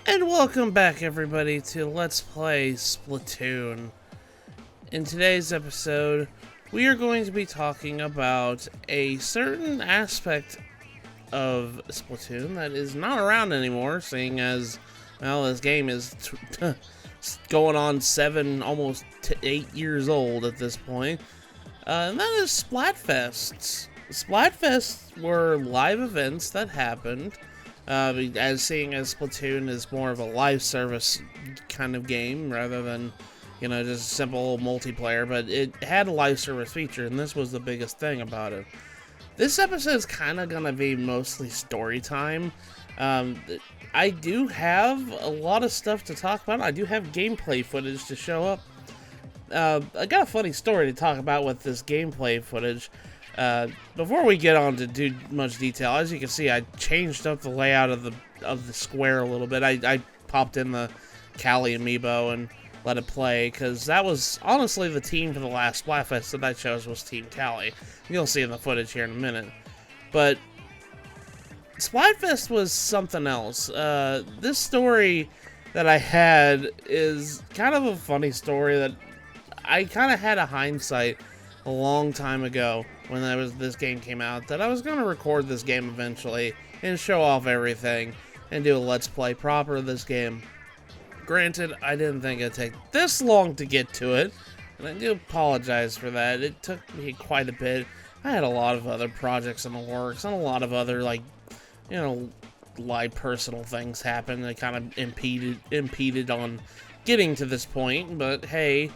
And welcome back, everybody, to Let's Play Splatoon. In today's episode, we are going to be talking about a certain aspect of Splatoon that is not around anymore, seeing as, well, this game is going on 7, almost 8 years old at this point. And that is Splatfests. Splatfests were live events that happened. As seeing as Splatoon is more of a live service kind of game rather than, you know, just simple multiplayer, but it had a live service feature, and this was the biggest thing about it. This episode is kind of going to be mostly story time. I do have a lot of stuff to talk about. I do have gameplay footage to show up. I got a funny story to talk about with this gameplay footage. Before we get on to do much detail, as you can see, I changed up the layout of the square a little bit. I popped in the Callie amiibo and let it play, because that was honestly the team for the last Splatfest that I chose was Team Callie. You'll see in the footage here in a minute. But Splatfest was something else. This story that I had is kind of a funny story that I kind of had a hindsight a long time ago when this game came out, that I was going to record this game eventually and show off everything and do a let's play proper of this game. Granted, I didn't think it'd take this long to get to it, and I do apologize for that. It took me quite a bit. I had a lot of other projects in the works and a lot of other, like, you know, live personal things happen that kind of impeded on getting to this point, but hey,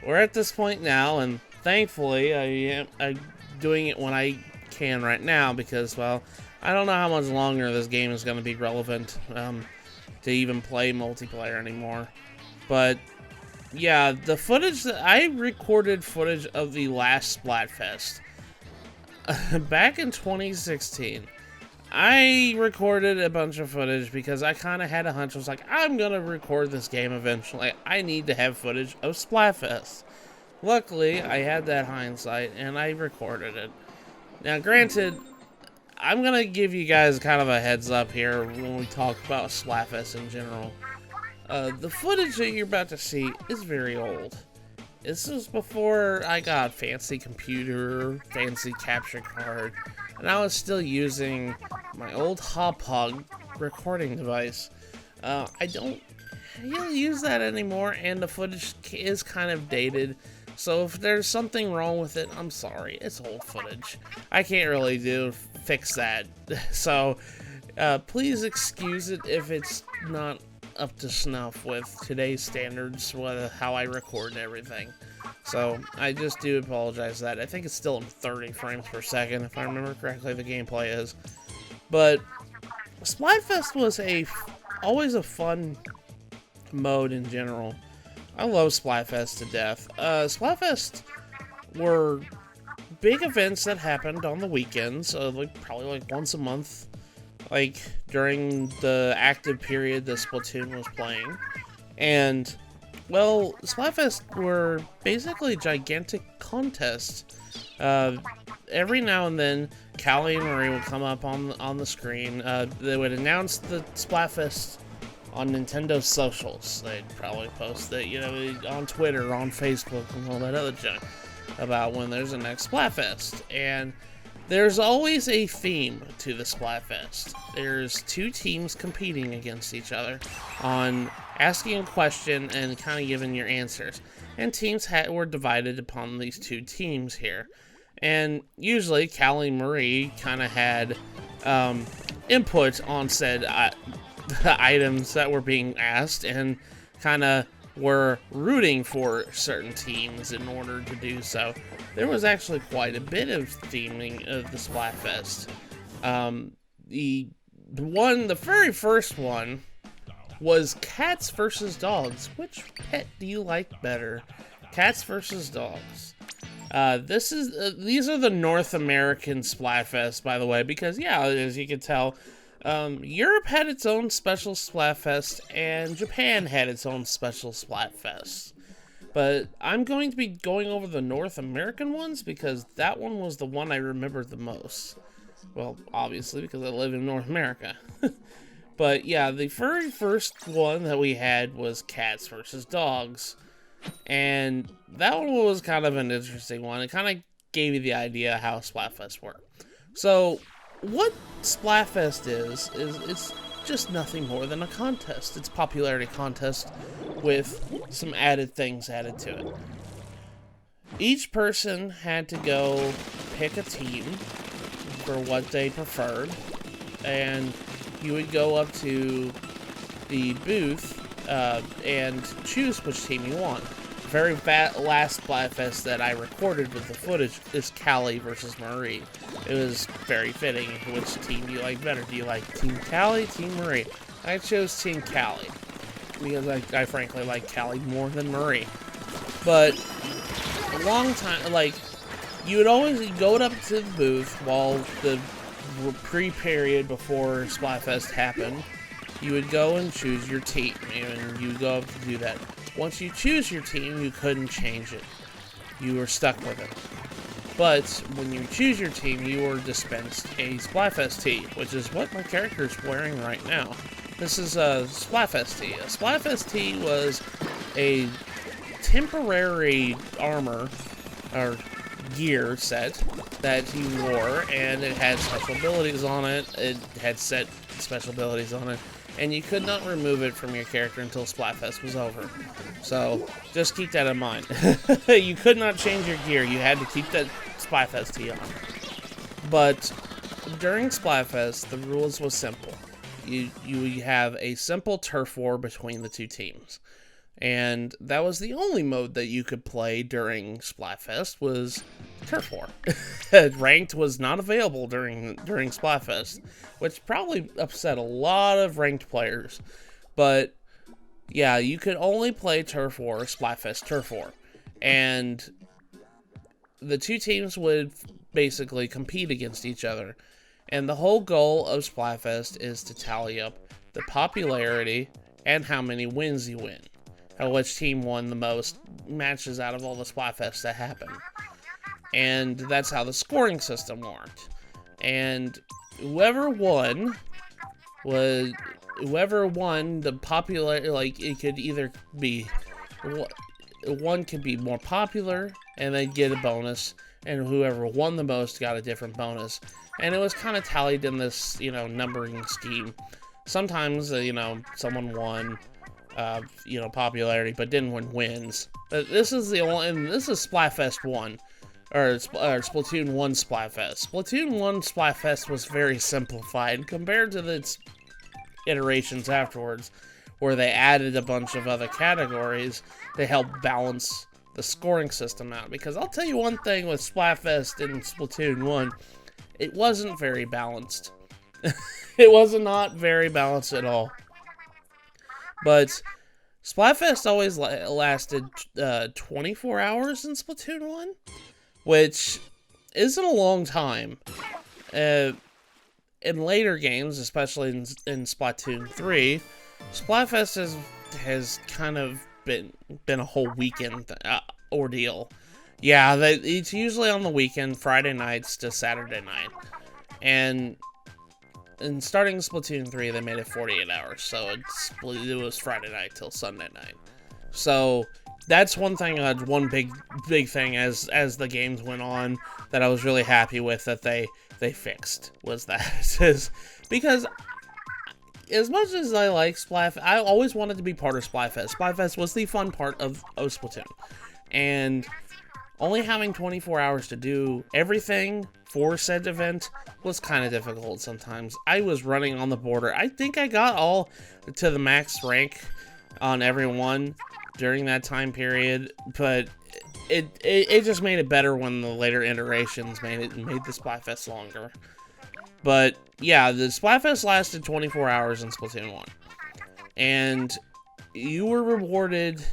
we're at this point now, and thankfully I'm doing it when I can right now, because, well, I don't know how much longer this game is going to be relevant to even play multiplayer anymore. But yeah, the footage that I recorded footage of the last Splatfest back in 2016. I recorded a bunch of footage because I kind of had a hunch. I was like, I'm gonna record this game eventually. I need to have footage of Splatfest. Luckily, I had that hindsight, and I recorded it. Now, granted, I'm going to give you guys kind of a heads up here when we talk about Splatfest in general. The footage that you're about to see is very old. This is before I got fancy computer, fancy capture card, and I was still using my old Hop Hog recording device. I don't really use that anymore, and the footage is kind of dated. So if there's something wrong with it, I'm sorry. It's old footage. I can't really fix that. So please excuse it if it's not up to snuff with today's standards, with how I record everything. So I just do apologize for that. I think it's still in 30 frames per second, if I remember correctly, the gameplay is. But Splatfest was always a fun mode in general. I love Splatfest to death. Splatfest were big events that happened on the weekends, probably like once a month, like during the active period that Splatoon was playing. And, well, Splatfest were basically gigantic contests. Every now and then, Callie and Marie would come up on the screen. They would announce the Splatfest on Nintendo's socials. They'd probably post it, you know, on Twitter, on Facebook, and all that other junk about when there's a next Splatfest. And there's always a theme to the Splatfest. There's two teams competing against each other on asking a question and kind of giving your answers. And teams were divided upon these two teams here. And usually, Callie and Marie kind of had input on said the items that were being asked, and kind of were rooting for certain teams in order to do so. There was actually quite a bit of theming of the Splatfest. The very first one was cats versus dogs. Which pet do you like better? Cats versus dogs. These are the North American Splatfest, by the way, because yeah, as you can tell, Europe had its own special Splatfest, and Japan had its own special Splatfest. But I'm going to be going over the North American ones because that one was the one I remembered the most. Well, obviously, because I live in North America. But yeah, the very first one that we had was cats versus dogs. And that one was kind of an interesting one. It kind of gave you the idea how Splatfests work. So, what Splatfest is it's just nothing more than a contest. It's a popularity contest with some added things added to it. Each person had to go pick a team for what they preferred, and you would go up to the booth and choose which team you want. Very last Splatfest that I recorded with the footage is Callie versus Marie. It was very fitting. Which team do you like better? Do you like Team Callie, Team Marie? I chose Team Callie because I frankly like Callie more than Marie. But a long time, like, you would always go up to the booth while the pre-period before Splatfest happened. You would go and choose your team, and you would go up to do that. Once you choose your team, you couldn't change it. You were stuck with it. But when you choose your team, you were dispensed a Splatfest tee, which is what my character is wearing right now. This is a Splatfest tee. A Splatfest tee was a temporary armor, or gear set, that he wore, and it had special abilities on it. It had set special abilities on it. And you could not remove it from your character until Splatfest was over. So, just keep that in mind. You could not change your gear. You had to keep that Splatfest tee on. But, during Splatfest, the rules was simple. You have a simple turf war between the two teams. And that was the only mode that you could play during Splatfest was Turf War. Ranked was not available during Splatfest, which probably upset a lot of ranked players. But yeah, you could only play Turf War, Splatfest Turf War. And the two teams would basically compete against each other. And the whole goal of Splatfest is to tally up the popularity and how many wins you win. Which team won the most matches out of all the Splatfests that happened. And that's how the scoring system worked. And whoever won the popular, like, it could either be, one could be more popular and then get a bonus, and whoever won the most got a different bonus. And it was kind of tallied in this, numbering scheme. Sometimes, someone won popularity, but didn't win wins. But this is Splatfest 1, or Splatoon 1 Splatfest. Splatoon 1 Splatfest was very simplified compared to its iterations afterwards, where they added a bunch of other categories to help balance the scoring system out. Because I'll tell you one thing with Splatfest and Splatoon 1, it wasn't very balanced. It was not very balanced at all. But Splatfest always lasted 24 hours in Splatoon 1, which isn't a long time. In later games, especially in Splatoon 3, Splatfest has kind of been a whole weekend ordeal. Yeah, it's usually on the weekend, Friday nights to Saturday night. And starting Splatoon 3, they made it 48 hours, so it was Friday night till Sunday night. So that's one thing, one big thing as the games went on that I was really happy with that they fixed, was that. Because as much as I like Splatfest, I always wanted to be part of Splatfest. Splatfest was the fun part of Splatoon. And only having 24 hours to do everything for said event was kind of difficult sometimes. I was running on the border. I think I got all to the max rank on everyone during that time period, but it just made it better when the later iterations made the Splatfest longer. But yeah, the Splatfest lasted 24 hours in Splatoon 1. And you were rewarded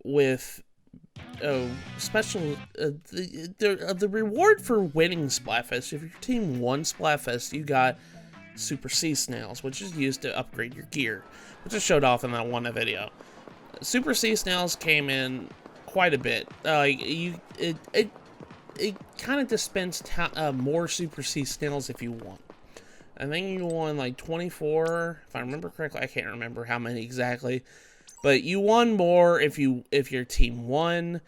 with the reward for winning Splatfest. If your team won Splatfest, you got Super Sea Snails, which is used to upgrade your gear, which I showed off in that one video. Super Sea Snails came in quite a bit. It kind of dispensed more Super Sea Snails if you want. I think you won like 24, if I remember correctly. I can't remember how many exactly, but you won more if your team won,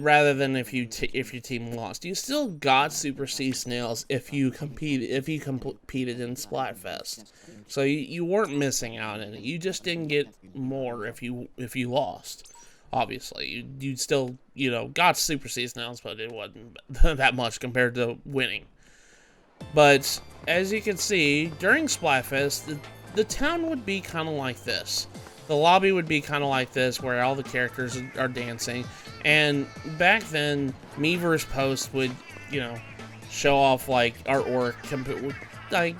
rather than if your team lost. You still got Super Sea Snails if you competed in Splatfest, so you weren't missing out on it. You just didn't get more if you lost. Obviously, you still got Super Sea Snails, but it wasn't that much compared to winning. But as you can see, during Splatfest, the town would be kind of like this. The lobby would be kind of like this, where all the characters are dancing. And back then, Meaver's post would, show off like artwork, like,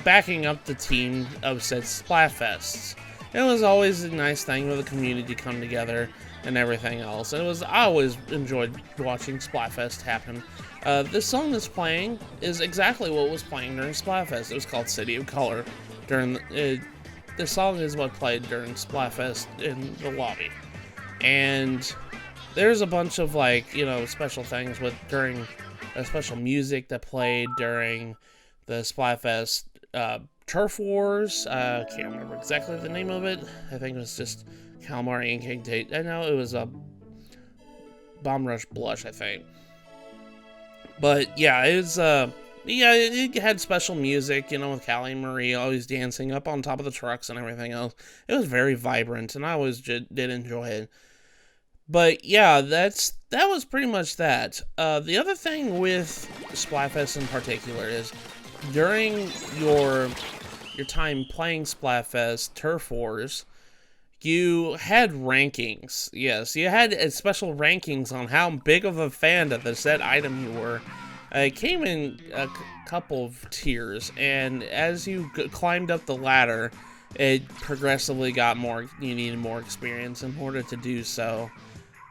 backing up the team of said Splatfests. It was always a nice thing for the community to come together and everything else. And I always enjoyed watching Splatfest happen. This song that's playing is exactly what was playing during Splatfest. It was called City of Color. The song is what played during Splatfest in the lobby. And there's a bunch of special things during special music that played during the Splatfest Turf Wars. Can't remember exactly the name of it. I think it was just Calamari and King Tate. I know it was a Bomb Rush Blush, I think. But yeah, it had special music, with Callie and Marie always dancing up on top of the trucks and everything else. It was very vibrant, and I always did enjoy it. But yeah, that was pretty much that. The other thing with Splatfest in particular is during your time playing Splatfest Turf Wars, you had rankings. Yes, you had special rankings on how big of a fan of the said item you were. It came in a couple of tiers, and as you climbed up the ladder, it progressively got more. You needed more experience in order to do so,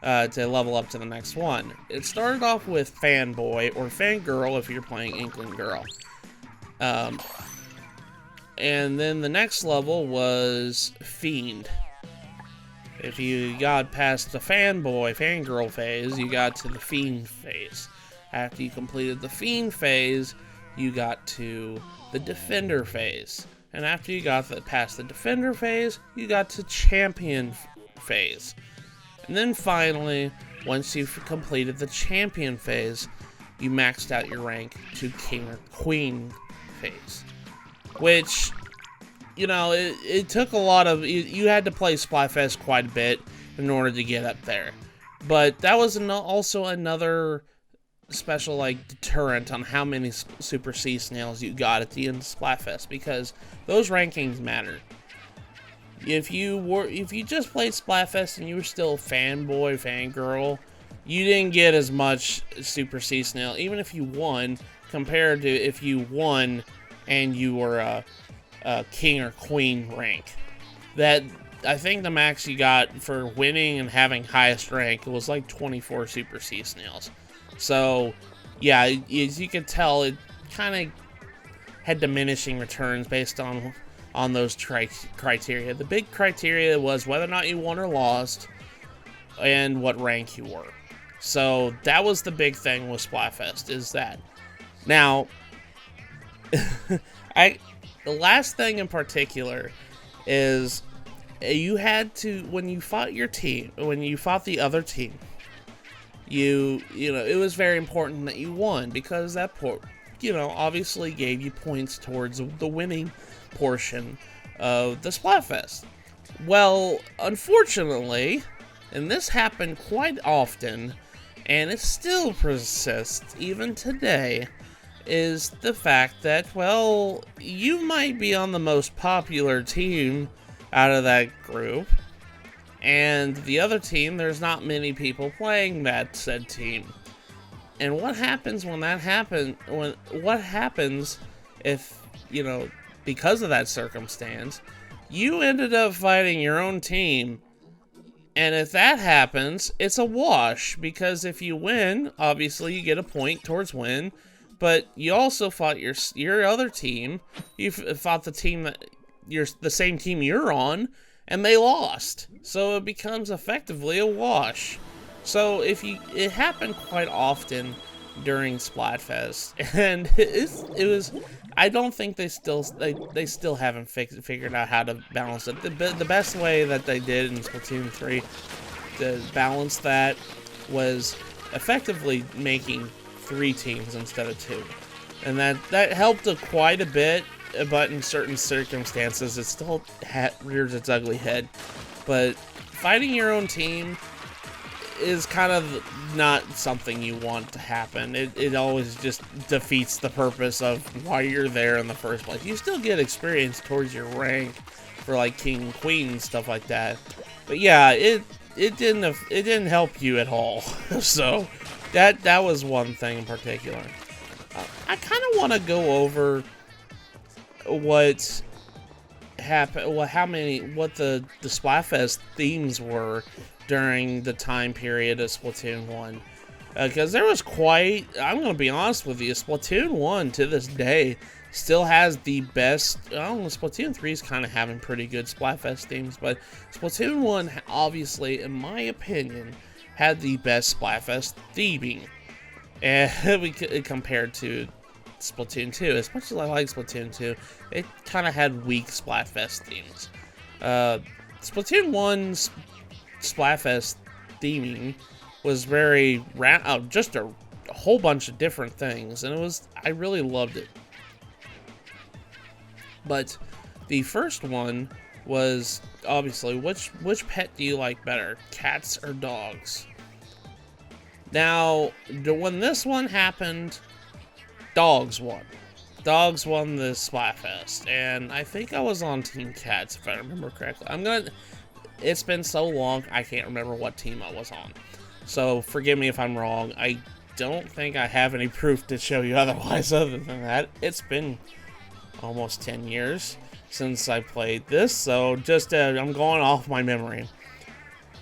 to level up to the next one. It started off with Fanboy or Fangirl if you're playing Inkling Girl. And then the next level was Fiend. If you got past the Fangirl phase, you got to the Fiend phase. After you completed the Fiend phase, you got to the Defender phase. And after you got past the Defender phase, you got to Champion phase. And then finally, once you've completed the Champion phase, you maxed out your rank to King or Queen phase. Which, it took a lot of... You had to play Splatfest quite a bit in order to get up there. But that was also another special, deterrent on how many Super Sea Snails you got at the end of Splatfest, because those rankings mattered. If you just played Splatfest and you were still Fanboy, Fangirl, you didn't get as much Super Sea Snail, even if you won, compared to if you won and you were a King or Queen rank. That, I think the max you got for winning and having highest rank was 24 Super Sea Snails. So, yeah, as you can tell, it kind of had diminishing returns based on those criteria. The big criteria was whether or not you won or lost, and what rank you were. So that was the big thing with Splatfest, is that. Now, the last thing in particular is you had to, when you fought the other team, it was very important that you won, because that obviously gave you points towards the winning portion of the Splatfest. Well, unfortunately, and this happened quite often, and it still persists even today, is the fact that, well, you might be on the most popular team out of that group, and the other team, there's not many people playing that said team. And what happens when that happens? What happens if, because of that circumstance, you ended up fighting your own team? And if that happens, it's a wash, because if you win, obviously you get a point towards win, but you also fought your other team. You fought the team that the same team you're on, and they lost. So it becomes effectively a wash. So it happened quite often during Splatfest, and it was. I don't think they still haven't figured out how to balance it. The best way that they did in Splatoon 3 to balance that was effectively making 3 teams instead of 2, and that helped quite a bit. But in certain circumstances, it still rears its ugly head. But fighting your own team is kind of not something you want to happen. It always just defeats the purpose of why you're there in the first place. You still get experience towards your rank for like King and Queen and stuff like that. But yeah, it didn't help you at all. So that was one thing in particular. I kind of want to go over what happened, what the Splatfest themes were during the time period of Splatoon 1. Because there was quite, I'm going to be honest with you, Splatoon 1 to this day still has the best. Splatoon 3 is kind of having pretty good Splatfest themes, but Splatoon 1, obviously, in my opinion, had the best Splatfest theming. And compared to Splatoon 2. As much as I like Splatoon 2, it kind of had weak Splatfest themes. Splatoon 1's Splatfest theming was very just a whole bunch of different things, and I really loved it. But the first one was obviously which pet do you like better, cats or dogs? Now, when this one happened, dogs won. Dogs won the Splatfest, and I think I was on Team Cats if I remember correctly. It's been so long, I can't remember what team I was on. So forgive me if I'm wrong. I don't think I have any proof to show you otherwise other than that. It's been almost 10 years since I played this, so just I'm going off my memory.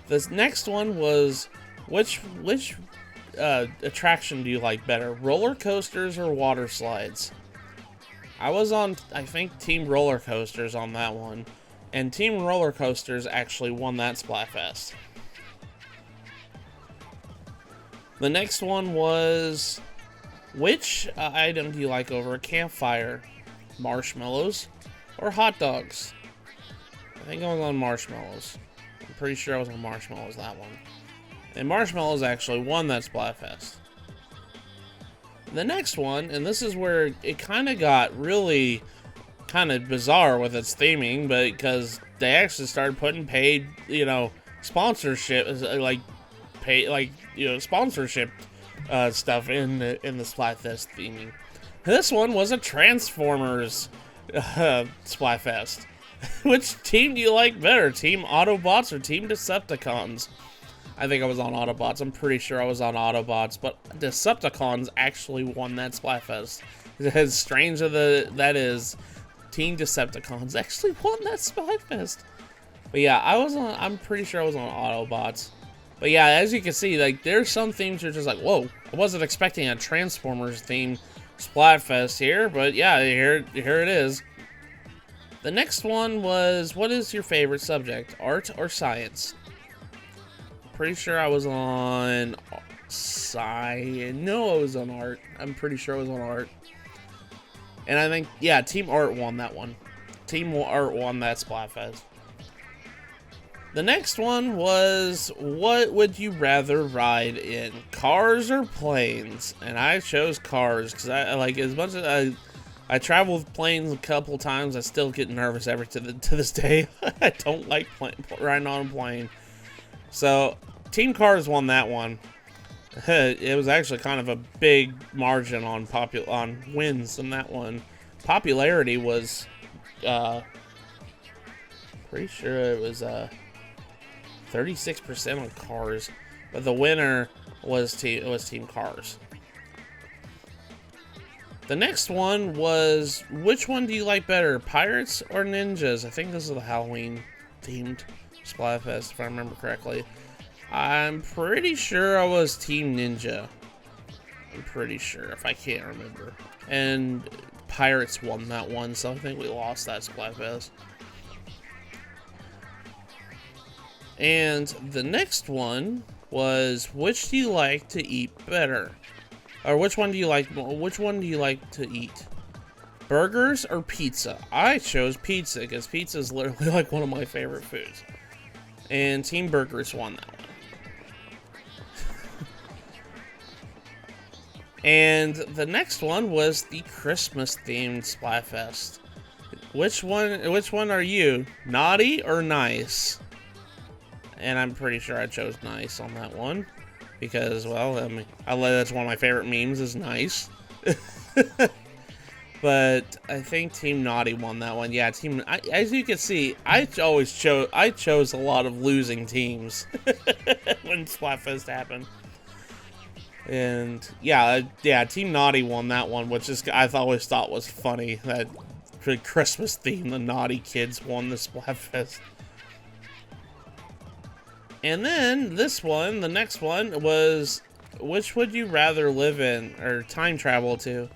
This next one was which attraction do you like better, roller coasters or water slides? I was on, I think, Team Roller Coasters on that one, and Team Roller Coasters actually won that Splatfest. The next one was which item do you like over a campfire, marshmallows or hot dogs? I think I was on marshmallows. I'm pretty sure I was on marshmallows that one. And marshmallows actually won that Splatfest. The next one, and this is where it kind of got really kind of bizarre with its theming, but because they actually started putting paid, sponsorship, sponsorship stuff in the Splatfest theming. This one was a Transformers Splatfest. Which team do you like better, Team Autobots or Team Decepticons? I think I was on Autobots. I'm pretty sure I was on Autobots, but Decepticons actually won that Splatfest. As strange as that is, Team Decepticons actually won that Splatfest. But yeah, I'm pretty sure I was on Autobots. But yeah, as you can see, like, there's some themes you're just like, whoa, I wasn't expecting a Transformers theme Splatfest here, but yeah, here it is. The next one was, what is your favorite subject, art or science? Pretty sure I was on science. No, I was on art. I'm pretty sure I was on art. And I think, yeah, Team Art won that one. Team Art won that Splatfest. The next one was, what would you rather ride in, cars or planes? And I chose cars because I like, as much as I traveled with planes a couple times, I still get nervous to this day. I don't like riding on a plane. So, Team Cars won that one. It was actually kind of a big margin on wins in that one. Popularity was, pretty sure it was 36% on Cars, but the winner was Team Cars. The next one was, which one do you like better, pirates or ninjas? I think this is the Halloween themed Splatfest, if I remember correctly. I'm pretty sure I was Team Ninja. I'm pretty sure, if I can't remember. And Pirates won that one, so I think we lost that Splatfest. And the next one was, which do you like to eat better? Or which one do you like? Which one do you like to eat? Burgers or pizza? I chose pizza because pizza is literally like one of my favorite foods. And Team Burgers won that one. And the next one was the Christmas-themed Splatfest. Which one are you? Naughty or nice? And I'm pretty sure I chose nice on that one. Because, well, I mean, that's one of my favorite memes is nice. But I think Team Naughty won that one. Yeah, as you can see, I chose a lot of losing teams when Splatfest happened. And yeah, Team Naughty won that one, which is I always thought was funny that the Christmas theme, the naughty kids won the Splatfest. And then the next one was, which would you rather live in or time travel to?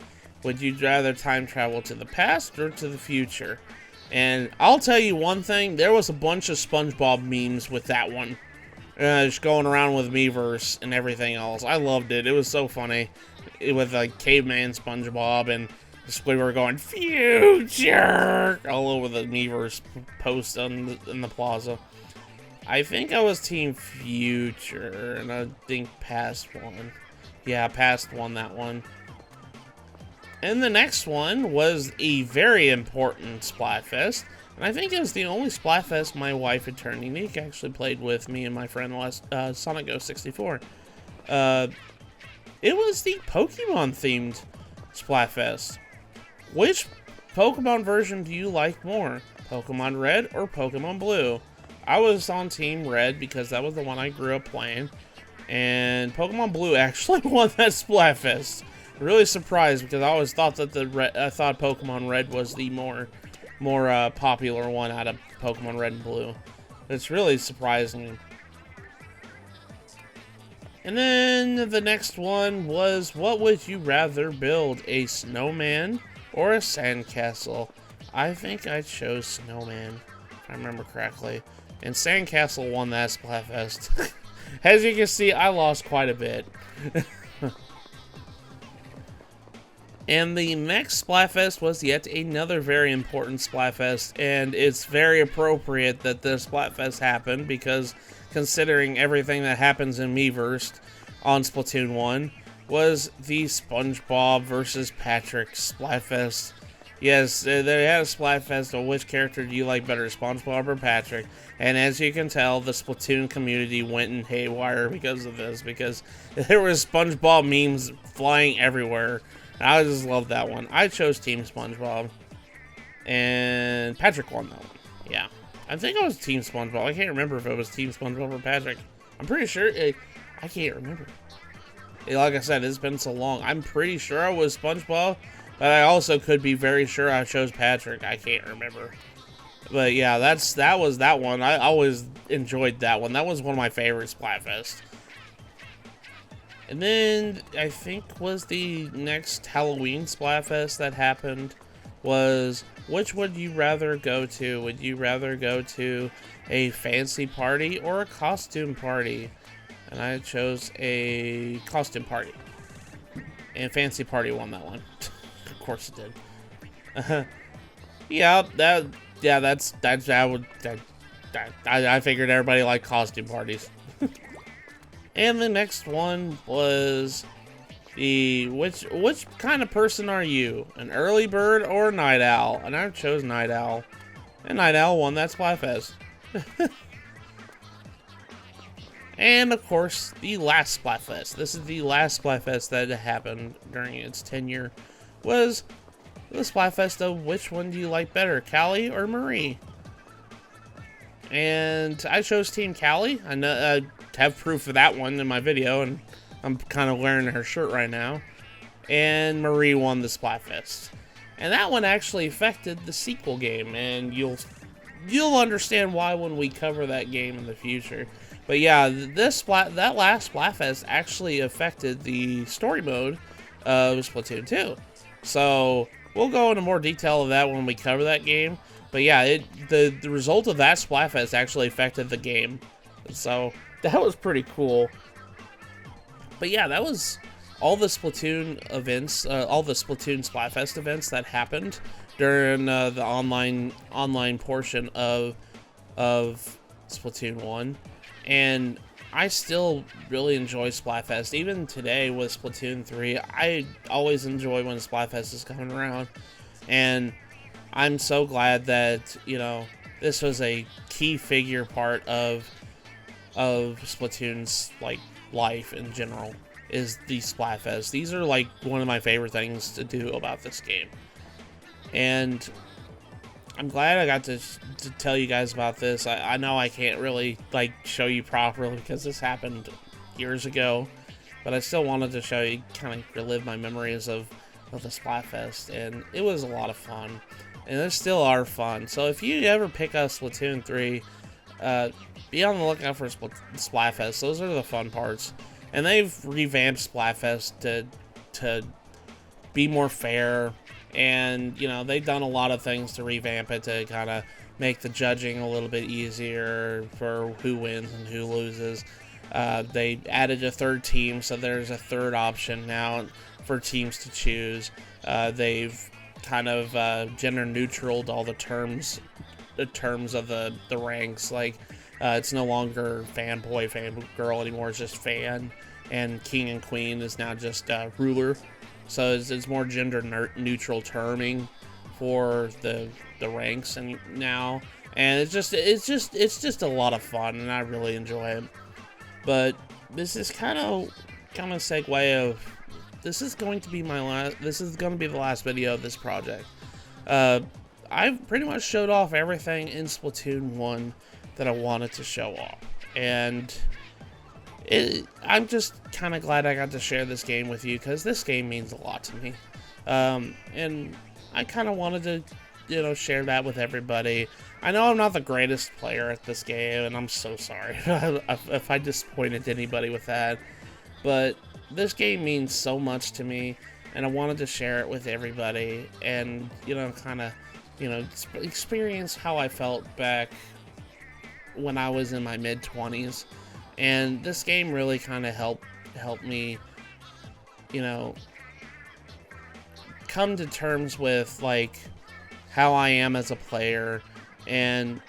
Would you rather time travel to the past or to the future? And I'll tell you one thing, there was a bunch of SpongeBob memes with that one. Just going around with Miiverse and everything else. I loved it. It was so funny. With like Caveman SpongeBob and Squidward going, future! All over the Miiverse post in the plaza. I think I was Team Future, and I think Past won. Yeah, Past won that one. And the next one was a very important Splatfest. And I think it was the only Splatfest my wife, Eternity Unique, actually played with me and my friend Sonic Go 64. It was the Pokemon-themed Splatfest. Which Pokemon version do you like more? Pokemon Red or Pokemon Blue? I was on Team Red because that was the one I grew up playing. And Pokemon Blue actually won that Splatfest. Really surprised because I always thought that Pokemon Red was the more popular one out of Pokemon Red and Blue. It's really surprising. And then the next one was, what would you rather build, a snowman or a sandcastle? I think I chose snowman, if I remember correctly. And sandcastle won that Splatfest. As you can see, I lost quite a bit. And the next Splatfest was yet another very important Splatfest, and it's very appropriate that the Splatfest happened because considering everything that happens in Miiverse on Splatoon 1 was the SpongeBob versus Patrick Splatfest. Yes, they had a Splatfest of which character do you like better, SpongeBob or Patrick? And as you can tell, the Splatoon community went in haywire because of this, because there was SpongeBob memes flying everywhere. I just love that one. I chose Team SpongeBob. And Patrick won that one. Yeah. I think I was Team SpongeBob. I can't remember if it was Team SpongeBob or Patrick. I'm pretty sure. I can't remember. Like I said, it's been so long. I'm pretty sure I was SpongeBob. But I also could be very sure I chose Patrick. I can't remember. But yeah, that was that one. I always enjoyed that one. That was one of my favorites, Splatfest. And then, I think was the next Halloween Splatfest that happened was, which would you rather go to? Would you rather go to a fancy party or a costume party? And I chose a costume party. And fancy party won that one. Of course it did. I figured everybody liked costume parties. And the next one was which kind of person are you? An early bird or a night owl? And I chose night owl. And night owl won that Splatfest. And of course, the last Splatfest. This is the last Splatfest that happened during its tenure. Was the Splatfest of which one do you like better, Callie or Marie? And I chose Team Callie. I know I have proof of that one in my video, and I'm kind of wearing her shirt right now. And Marie won the Splatfest. And that one actually affected the sequel game, and you'll understand why when we cover that game in the future. But yeah, that last Splatfest actually affected the story mode of Splatoon 2. So we'll go into more detail of that when we cover that game. But yeah, the result of that Splatfest actually affected the game. So that was pretty cool. But yeah, that was all the Splatoon events, all the Splatoon Splatfest events that happened during the online portion of Splatoon 1, and I still really enjoy Splatfest. Even today with Splatoon 3, I always enjoy when Splatfest is coming around, and I'm so glad that, you know, this was a key figure part of Splatoon's, like, life in general, is the Splatfest. These are, like, one of my favorite things to do about this game. And I'm glad I got to tell you guys about this. I know I can't really, like, show you properly because this happened years ago, but I still wanted to show you, kind of relive my memories of the Splatfest, and it was a lot of fun, and they still are fun. So if you ever pick up Splatoon 3, be on the lookout for Splatfest. Those are the fun parts, and they've revamped Splatfest to be more fair. And, you know, they've done a lot of things to revamp it to kind of make the judging a little bit easier for who wins and who loses. They added a third team, so there's a third option now for teams to choose. They've kind of gender neutraled all the terms of the ranks. Like, it's no longer fanboy, fangirl anymore. It's just fan, and king and queen is now just ruler. So it's more gender neutral terming for the ranks and now, and it's just a lot of fun, and I really enjoy it. But this is kind of a segue of, this is going to be the last video of this project. I've pretty much showed off everything in Splatoon 1 that I wanted to show off, and I'm just kind of glad I got to share this game with you, because this game means a lot to me. And I kind of wanted to, you know, share that with everybody. I know I'm not the greatest player at this game, and I'm so sorry if I disappointed anybody with that. But this game means so much to me, and I wanted to share it with everybody, and, you know, kind of, you know, experience how I felt back when I was in my mid-20s. And this game really kind of helped me, you know, come to terms with, like, how I am as a player, and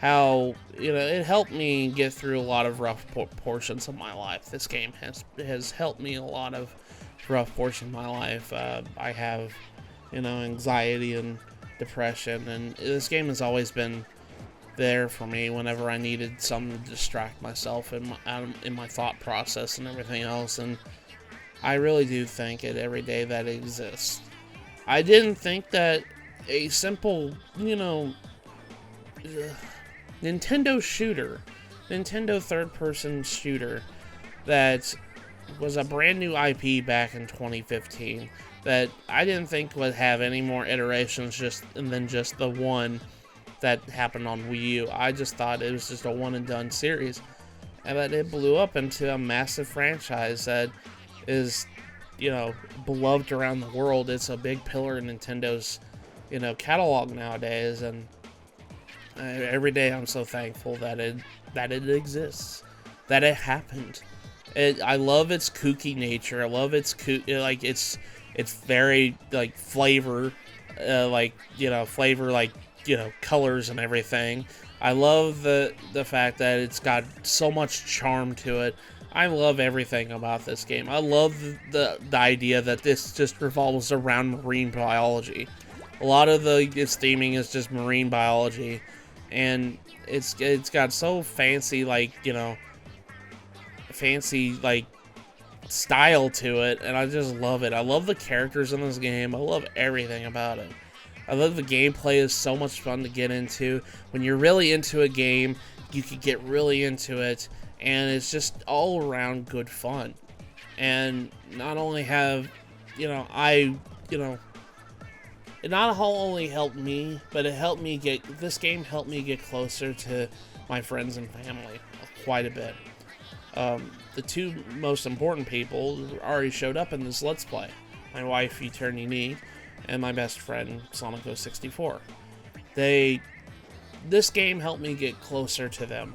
how, you know, it helped me get through a lot of rough portions of my life. This game has helped me a lot of rough portions of my life. I have, you know, anxiety and depression, and this game has always been there for me whenever I needed something to distract myself in my thought process and everything else. And I really do thank it every day that it exists. I didn't think that a simple, you know, Nintendo third-person shooter that was a brand new IP back in 2015, that I didn't think would have any more iterations than just the one that happened on Wii U. I just thought it was just a one and done series, and that it blew up into a massive franchise that is, you know, beloved around the world. It's a big pillar in Nintendo's, you know, catalog nowadays, and every day I'm so thankful that it exists, that it happened. I love its kooky nature. I love its like it's very, like, flavor, like, you know, you know, colors and everything. I love the fact that it's got so much charm to it. I love everything about this game. I love the idea that this just revolves around marine biology. A lot of its theming is just marine biology, and it's got so fancy, like, you know, like, style to it, and I just love it. I love the characters in this game. I love everything about it. I love the gameplay. Is so much fun to get into. When you're really into a game, you can get really into it, and it's just all around good fun. And not only have, you know, it not only helped me, but this game helped me get closer to my friends and family quite a bit. The two most important people already showed up in this Let's Play. My wife, Eternity, and my best friend, Sonic64. This game helped me get closer to them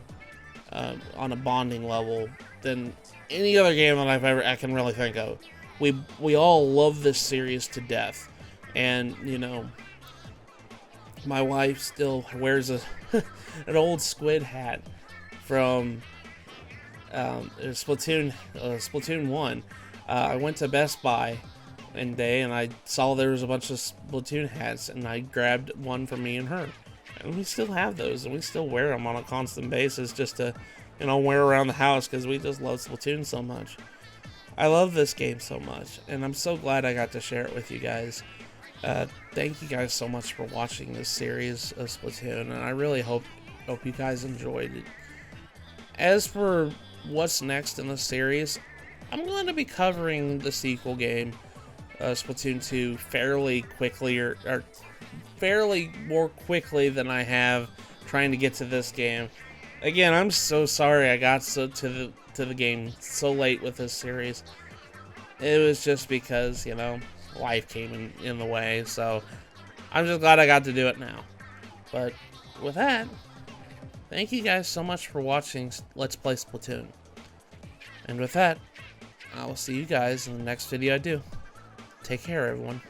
on a bonding level than any other game that I can really think of. We all love this series to death, and you know, my wife still wears an old squid hat from Splatoon 1. I went to Best Buy one day and I saw there was a bunch of Splatoon hats, and I grabbed one for me and her. And we still have those, and we still wear them on a constant basis just to, you know, wear around the house because we just love Splatoon so much. I love this game so much, and I'm so glad I got to share it with you guys. Thank you guys so much for watching this series of Splatoon, and I really hope you guys enjoyed it. As for what's next in the series, I'm going to be covering the sequel game, Splatoon 2, fairly quickly, or fairly more quickly than I have trying to get to this game. Again, I'm so sorry I got to the game so late with this series. It was just because, you know, life came in the way, so I'm just glad I got to do it now. But with that, thank you guys so much for watching Let's Play Splatoon. And with that, I will see you guys in the next video I do. Take care, everyone.